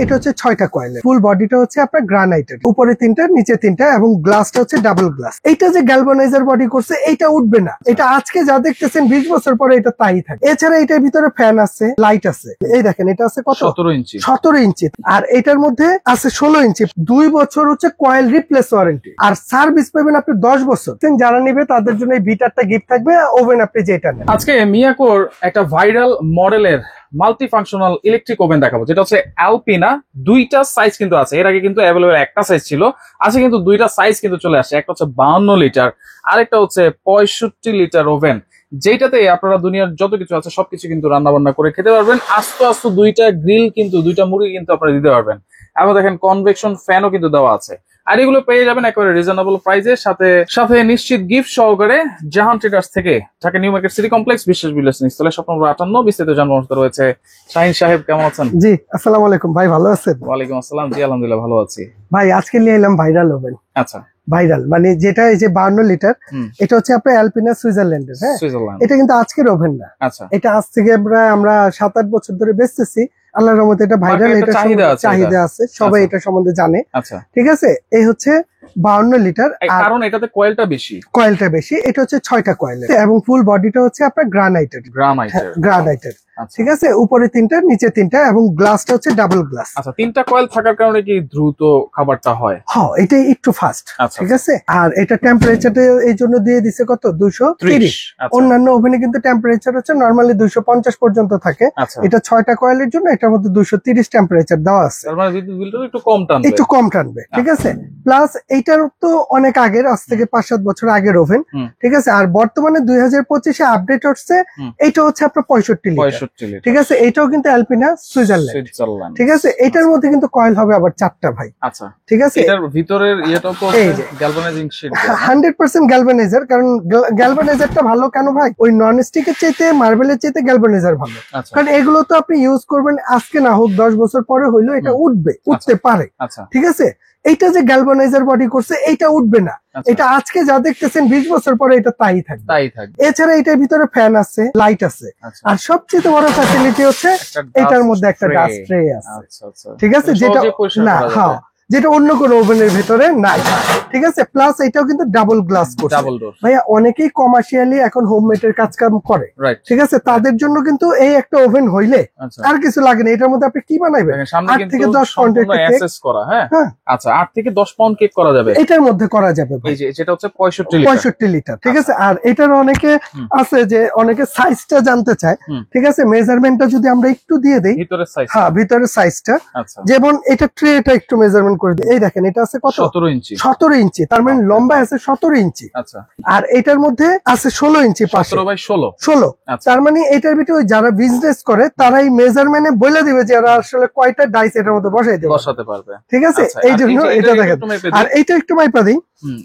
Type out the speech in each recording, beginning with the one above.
এটা হচ্ছে 6টা কয়েলের ফুল বডিটা হচ্ছে আপনার গ্রানাইটের, উপরে 3টা নিচে 3টা এবং গ্লাসটা হচ্ছে ডাবল গ্লাস। এইটা যে গ্যালভানাইজার বডি করছে এটা উঠবে না, এটা আজকে যা দেখতেছেন 20 বছর পরে এটা তাই থাকে। এছাড়া এটার ভিতরে ফ্যান আছে, লাইট আছে, এই দেখেন এটা আছে কত 17 ইঞ্চি আর এটার মধ্যে আছে 16 ইঞ্চি। 2 বছর হচ্ছে কয়েল রিপ্লেস ওয়ারেন্টি আর সার্ভিস পাবেন আপনি 10 বছর। যারা নেবে তাদের জন্য এই ভিটারটা গিফট থাকবে, ওভেন আপনি যেটা নেন। আজকে মিয়াকোর একটা ভাইরাল মডেলের মাল্টি ফাংশনাল ইলেকট্রিক ওভেন দেখাবো, যেটা হচ্ছে অ্যালপিনা। দুইটা সাইজ কিন্তু আছে, এর আগে কিন্তু অ্যাভেলেবল একটা সাইজ ছিল, আজকে কিন্তু দুইটা সাইজ কিন্তু চলে আসছে। একটা হচ্ছে 52 লিটার আর একটা হচ্ছে 65 লিটার ওভেন, যেটাতে আপনারা দুনিয়ার যত কিছু আছে সবকিছু কিন্তু রান্না বান্না করে খেতে পারবেন। আস্তে আস্তে দুইটা গ্রিল কিন্তু দুইটা মুরগি কিন্তু আপনারা দিতে পারবেন। এবং দেখেন কনভেকশন ফ্যানও কিন্তু দেওয়া আছে। আর এগুলো পেয়ে যাবেন একেবারে রিজনেবল প্রাইসে, সাথে নিশ্চিত গিফট সহকারে জাহান ট্রেডার্স থেকে, Dhaka new market city complex, বিশ্বাস বিল্ডার্স নিচতলা, শপ নম্বর 58। বিস্তারিত জানার মতো রয়েছে। শাহিন সাহেব কেমন আছেন? জি আসসালামু আলাইকুম ভাই, ভালো আছেন? ওয়ালাইকুম আসসালাম। জি আলহামদুলিল্লাহ ভালো আছি ভাই। আজকে নিয়ে এলাম ভাইরাল ওভেন। আচ্ছা, ভাইরাল মানে যেটা এই যে 52 লিটার, এটা হচ্ছে আপনার অ্যালপিনা সুইজারল্যান্ডের। হ্যাঁ, এটা কিন্তু আজকের ওভেন না। আচ্ছা, এটা আজ থেকে আমরা 7-8 বছর ধরে বেচতেছি। আল্লাহর রহমতে এটা ভাইরাল, এটা চাহিদা আছে, সবাই এটা সম্বন্ধে জানে। আচ্ছা, ঠিক আছে। এই হচ্ছে 52 লিটার, কারণ এটাতে কয়েলটা বেশি। এটা হচ্ছে 6টা কয়েল এবং ফুল বডিটা হচ্ছে আপনার গ্রানাইটের। ঠিক আছে, উপরে 3টা নিচে 3টা এবং গ্লাসটা হচ্ছে ডাবল গ্লাস। আচ্ছা, 3টা কয়েল থাকার কারণে কি দ্রুত খাবারটা হয়? হ্যাঁ, এটা একটু ফাস্ট। ঠিক আছে। আর এটা টেম্পারেচারটা এই জন্য দিয়ে দিছে কত 230। অন্যান্য ওভেনে কিন্তু টেম্পারেচার হচ্ছে নরমালি 250 পর্যন্ত থাকে। এটা 6টা কয়েলের জন্য এটার মধ্যে 230 টেম্পারেচার দেওয়া আছে, একটু কম টানবে। ঠিক আছে। প্লাস এইটার তো অনেক আগের, আজ থেকে 5-7 বছর আগের ওভেন। ঠিক আছে। আর বর্তমানে 2025-এ আপডেট হচ্ছে, এটা হচ্ছে আপনার 65 লিটার। ঠিক আছে। এটাও কিন্তু অ্যালপিনা সুইজারল্যান্ড। ঠিক আছে। এটার মধ্যে কিন্তু কয়েল হবে আবার 4টা ভাই। আচ্ছা, ঠিক আছে। এটার ভিতরের ইয়েটাও তো গ্যালভানাইজিং শীট, 100% গ্যালভানাইজার। কারণ গ্যালভানাইজারটা ভালো কেন ভাই, ওই নন স্টিকের চাইতে মার্বেলের চাইতে গ্যালভানাইজার ভালো। কারণ এগুলো তো আপনি ইউজ করবেন আজকে না হোক 10 বছর পরে হইলো এটা উঠতে পারে। ঠিক আছে। এইটা যে গ্যালভানাইজার বডি করছে এটা উঠবে না, এটা আজকে যা দেখতেছেন 20 বছর পরে এটা তাই থাকবে। এছাড়া এটার ভিতরে ফ্যান আছে, লাইট আছে, আর সবচেয়ে বড় ফ্যাসিলিটি হচ্ছে এটার মধ্যে একটা ডাস্ট ট্রে আছে। ঠিক আছে, যেটা না, হ্যাঁ, যেটা অন্য কোনো ওভেনের ভিতরে নাই। ঠিক আছে। প্লাস এটাও কিন্তু ডাবল গ্লাস করছে ভাইয়া। অনেকেই কমার্শিয়ালি এখন হোমমেড এর কাজ কাম করে। ঠিক আছে। তাদের জন্য কিন্তু এই একটা ওভেন হইলে আর কিছু লাগে না। এটার মধ্যে আপনি কি বানাইবেন? 8 থেকে 10 পাউন্ড আচ্ছা, 8 থেকে 10 পাউন্ড কেক করা যাবে, এটার মধ্যে করা যাবে। এই যে যেটা হচ্ছে 65 লিটার। ঠিক আছে। আর এটার অনেকে আছে যে অনেকে সাইজটা জানতে চায়। ঠিক আছে। মেজারমেন্টটা যদি আমরা একটু দিয়ে দেই, ভিতরের সাইজ, হ্যাঁ ভিতরের সাইজটা, যেমন এটা ট্রেটা একটু মেজারমেন্ট করে দিই। এই দেখেন এটা আছে কত 17 ইঞ্চি, তার মানে লম্বা আছে 17 ইঞ্চি। আচ্ছা, আর এটার মধ্যে আছে 16 ইঞ্চি, 16। তার মানে এটার ভিতরে যারা বিজনেস করে তারা এই মেজারমেন্টে বলে দিবে যে এরা আসলে কয়টা ডাইস এটার মধ্যে বসাতে পারবে। ঠিক আছে। এই জন্য এটা দেখেন। আর এইটা একটু মাইপা দিই,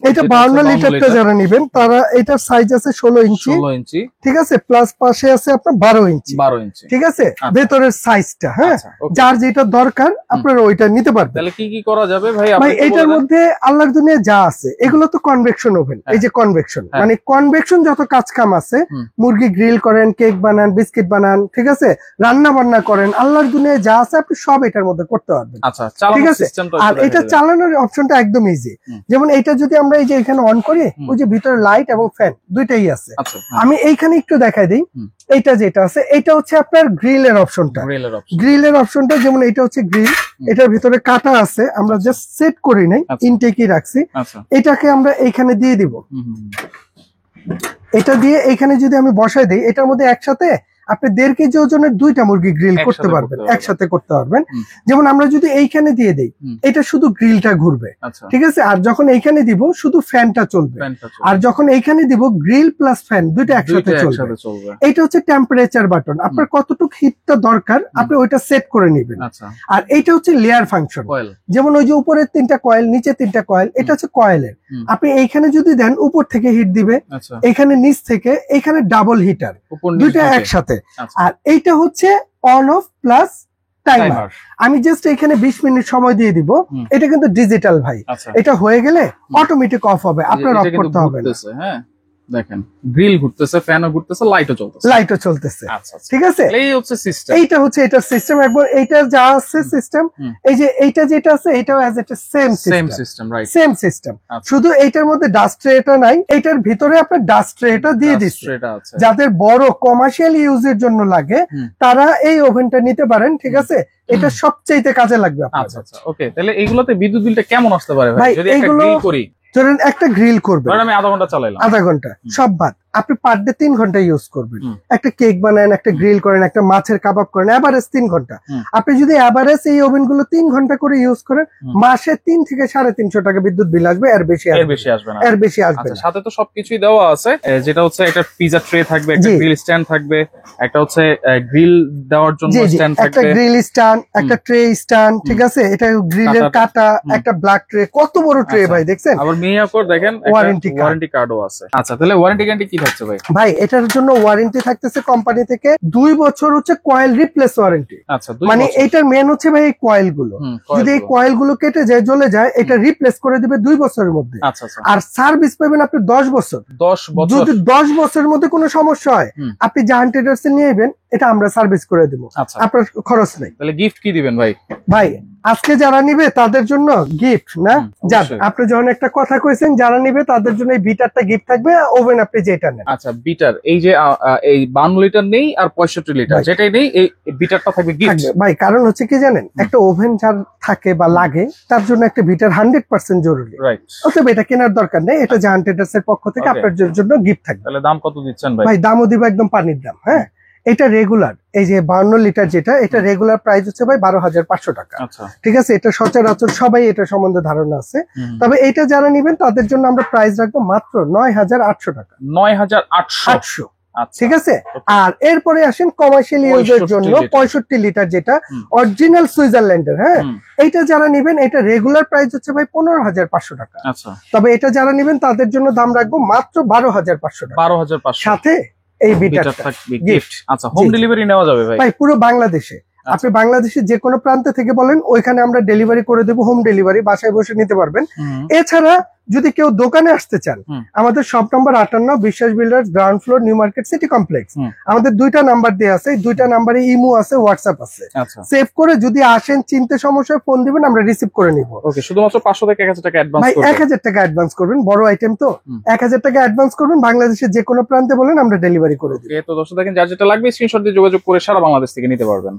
এটা 52 লিটারটা যারা নেবেন তারা এটার সাইজ আছে 16 ইঞ্চি। ঠিক আছে। প্লাস পাশে আছে আপনার 12 ইঞ্চি। ঠিক আছে। ভেতরের সাইজটা, হ্যাঁ, যার যেটা দরকার আপনারা ওইটা নিতে পারবেন। তাহলে কি কি করা যাবে ভাই? ভাই এটার মধ্যে আল্লাহর দুনিয়া যা আছে এগুলো তো কনভেকশন ওভেন। এই যে কনভেকশন মানে কনভেকশন যত কাজ কাম আছে, মুরগি গ্রিল করেন, কেক বানান, বিস্কিট বানান, ঠিক আছে, রান্না বান্না করেন, আল্লাহর দুনিয়ায় যা আছে আপনি সব এটার মধ্যে করতে পারবেন। ঠিক আছে। আর এটা চালানোর অপশনটা একদম ইজি। যেমন এটা যদি আমরা এই যে এখানে অন করি, ওই যে ভিতরে লাইট এবং ফ্যান দুইটাই আছে। আমি এইখানে একটু দেখাই দিই। এইটা যেটা আছে এটা হচ্ছে আপনার গ্রিলের অপশনটা। যেমন এটা হচ্ছে গ্রিল, এটার ভিতরে কাটা আছে, আমরা জাস্ট সেট করি নাই, ইনটেকই রাখছি। এটাকে আমরা এইখানে দিয়ে দিব। এটা দিয়ে এইখানে যদি আমি বসাই দিই, এটার মধ্যে একসাথে আপনি 1.5 কেজি ওজনের 2টা মুরগি গ্রিল করতে পারবেন, একসাথে করতে পারবেন। যেমন আমরা যদি এইখানে দিয়ে দেই, এটা শুধু গ্রিলটা ঘুরবে। ঠিক আছে। আর যখন এইখানে দিব শুধু ফ্যানটা চলবে, আর যখন এইখানে দিব গ্রিল প্লাস ফ্যান দুইটা একসাথে চলবে। এইটা হচ্ছে টেম্পারেচার বাটন, আপনার কতটুকু হিটটা দরকার আপনি ওইটা সেট করে নেবেন। আর এইটা হচ্ছে লেয়ার ফাংশন। যেমন ওই যে উপরের 3টা কয়েল, নিচে 3টা কয়েল, এটা হচ্ছে কয়েলের। আপনি এইখানে যদি দেন উপর থেকে হিট দিবে, এখানে নিচ থেকে, এখানে ডাবল হিটার, দুইটা একসাথে। আর এইটা হচ্ছে অন অফ প্লাস টাইমার। আমি জাস্ট এখানে 20 মিনিট সময় দিয়ে দিব। এটা কিন্তু ডিজিটাল ভাই, এটা হয়ে গেলে অটোমেটিক অফ হবে, আপনার অফ করতে হবে না। দেখেন গ্রিল ঘুরতেছে, ফ্যানও ঘুরতেছে, লাইটও চলতেছে। আচ্ছা ঠিক আছে, এই হচ্ছে সিস্টেম। এইটা হচ্ছে এটার সিস্টেম। একবার এইটা যা আছে সিস্টেম, এই যে এইটা যেটা আছে এটাও অ্যাজ এটা same system, right, same system. শুধু এইটার মধ্যে ডাস্ট ট্রেটা নাই, এইটার ভিতরে আপনার ডাস্ট ট্রেটা দিয়ে দিচ্ছে। যাদের বড় কমার্শিয়াল ইউজের জন্য লাগে তারা এই ওভেনটা নিতে পারেন, ঠিক আছে? এটা সবচেয়ে কাজে লাগবে আপনার। আচ্ছা ওকে, তাহলে এইগুলোতে বিদ্যুৎ বিলটা কেমন আসতে পারে ভাই যদি একটা গ্রিল করি? ধরেন একটা গ্রিল করবেন, আমি আধা ঘন্টা চালাইলাম, আধা ঘন্টা সব বাদ, আপনি পার ডে 3 ঘন্টা ইউজ করবেন। একটা কেক বানান, একটা গ্রিল করেন, একটা মাছের কাবাব করেন, এভারেজ 3 ঘন্টা। আপনি যদি এভারেজ এই ওভেন গুলো 3 ঘন্টা করে ইউজ করেন, মাসে 3 থেকে 350 টাকা বিদ্যুৎ বিল আসবে। এর বেশি আসবে না, এর বেশি আসবে না। সাথে তো সবকিছুই দেওয়া আছে, যেটা হচ্ছে একটা পিজা ট্রে থাকবে, একটা গ্রিল স্ট্যান্ড থাকবে, একটা হচ্ছে গ্রিল দেওয়ার জন্য স্ট্যান্ড থাকবে, একটা গ্রিল স্ট্যান্ড, একটা ট্রে স্ট্যান্ড, ঠিক আছে? এটা গ্রিলের কাটা, একটা ব্ল্যাক ট্রে, কত বড় ট্রে ভাই দেখছেন? আবার মিয়াকোর দেখেন ওয়ারেন্টি কার্ডও আছে। আচ্ছা, তাহলে ওয়ারেন্টি গ্যারান্টি কি থাকছে ভাই? ভাই এটার জন্য ওয়ারেন্টি থাকতেছে কোম্পানি থেকে 2 বছর হচ্ছে কয়েল রিপ্লেস ওয়ারেন্টি। আচ্ছা, মানে এটার মেন হচ্ছে ভাই এই কয়েল গুলো, যদি এই কয়েল গুলো কেটে যায়, জ্বলে যায়, এটা রিপ্লেস করে দিবে 2 বছরের মধ্যে। আর সার্ভিস পাবেন আপনি 10 বছর। 10 বছর, যদি 10 বছরের মধ্যে কোনো সমস্যা হয় আপনি জাহান ট্রেডার্স এ নিয়ে যাবেন, এটা আমরা সার্ভিস করে দেবো, আপনার খরচ নেই। তাহলে গিফট কি দিবেন ভাই? ভাই আজকে যারা নিবে তাদের জন্য গিফট না, আপনি যখন একটা কথা কইছেন যারা নিবে তাদের জন্য এই বিটারটা গিফট থাকবে, ওভেন আপনি যেটা নেন। আচ্ছা, বিটার এই যে এই 52 লিটার নেই আর 65 লিটার যেটাই নেই, এই বিটারটা থাকবে গিফট ভাই। কারণ হচ্ছে কি জানেন, একটা ওভেন যার থাকে বা লাগে তার জন্য একটা বিটার 100% জরুরি, রাইট? অতএব এটা কেনার দরকার নেই, এটা জাহান ট্রেডার্স এর পক্ষ থেকে আপনার জন্য গিফট থাকবে। তাহলে দাম কত দিচ্ছেন ভাই? ভাই দামও দিব একদম পানির দাম। হ্যাঁ, এটা রেগুলার, এই যে 52 লিটার যেটা, এটা রেগুলার প্রাইস হচ্ছে ভাই 12,500 টাকা। ঠিক আছে, এটা সচরাচর সবাই এটা সম্বন্ধে ধারণা আছে। তবে এটা যারা নিবেন তাদের জন্য আমরা প্রাইস রাখবো মাত্র 9,800 টাকা। 9,800, ঠিক আছে। আর এরপরে আসেন কমার্শিয়াল ইউজের জন্য 65 লিটার যেটা অরিজিনাল সুইজারল্যান্ডের। হ্যাঁ, এইটা যারা নিবেন এটা রেগুলার প্রাইস হচ্ছে ভাই 15,500 টাকা। তবে এটা যারা নিবেন তাদের জন্য দাম রাখবো মাত্র 12,500 টাকা। 12,500 সাথে এই বিটারটা থাকবে গিফট। আচ্ছা, হোম ডেলিভারি নেওয়া যাবে ভাই? ভাই পুরো বাংলাদেশে, আপনি বাংলাদেশের যে কোনো প্রান্ত থেকে বলেন, ওইখানে আমরা ডেলিভারি করে দেবো, হোম ডেলিভারি, বাসায় বসে নিতে পারবেন। এছাড়া যদি কেউ দোকানে আসতে চান, আমাদের শপ নম্বর 58 বিশ্বাস builders, ground floor, new market city complex. আমাদের 2টা নাম্বার দেওয়া আছে, 2টা নাম্বারে ইমো আছে, হোয়াটসঅ্যাপ আছে। সেভ করে যদি আসেন, চিনতে সমস্যা ফোন দিবেন, আমরা রিসিভ করে নিব। ওকে, শুধুমাত্র 500 থেকে 1000 টাকা অ্যাডভান্স করবেন। ভাই 1000 টাকা অ্যাডভান্স করবেন, বড় আইটেম তো 1000 টাকা অ্যাডভান্স করবেন। বাংলাদেশের যে কোনো প্রান্তে বলেন, আমরা ডেলিভারি করে দিব। তো দর্শক দেখেন, যার যেটা লাগবে স্ক্রিনশট দিয়ে যোগাযোগ করে সারা বাংলাদেশ থেকে নিতে পারবেন।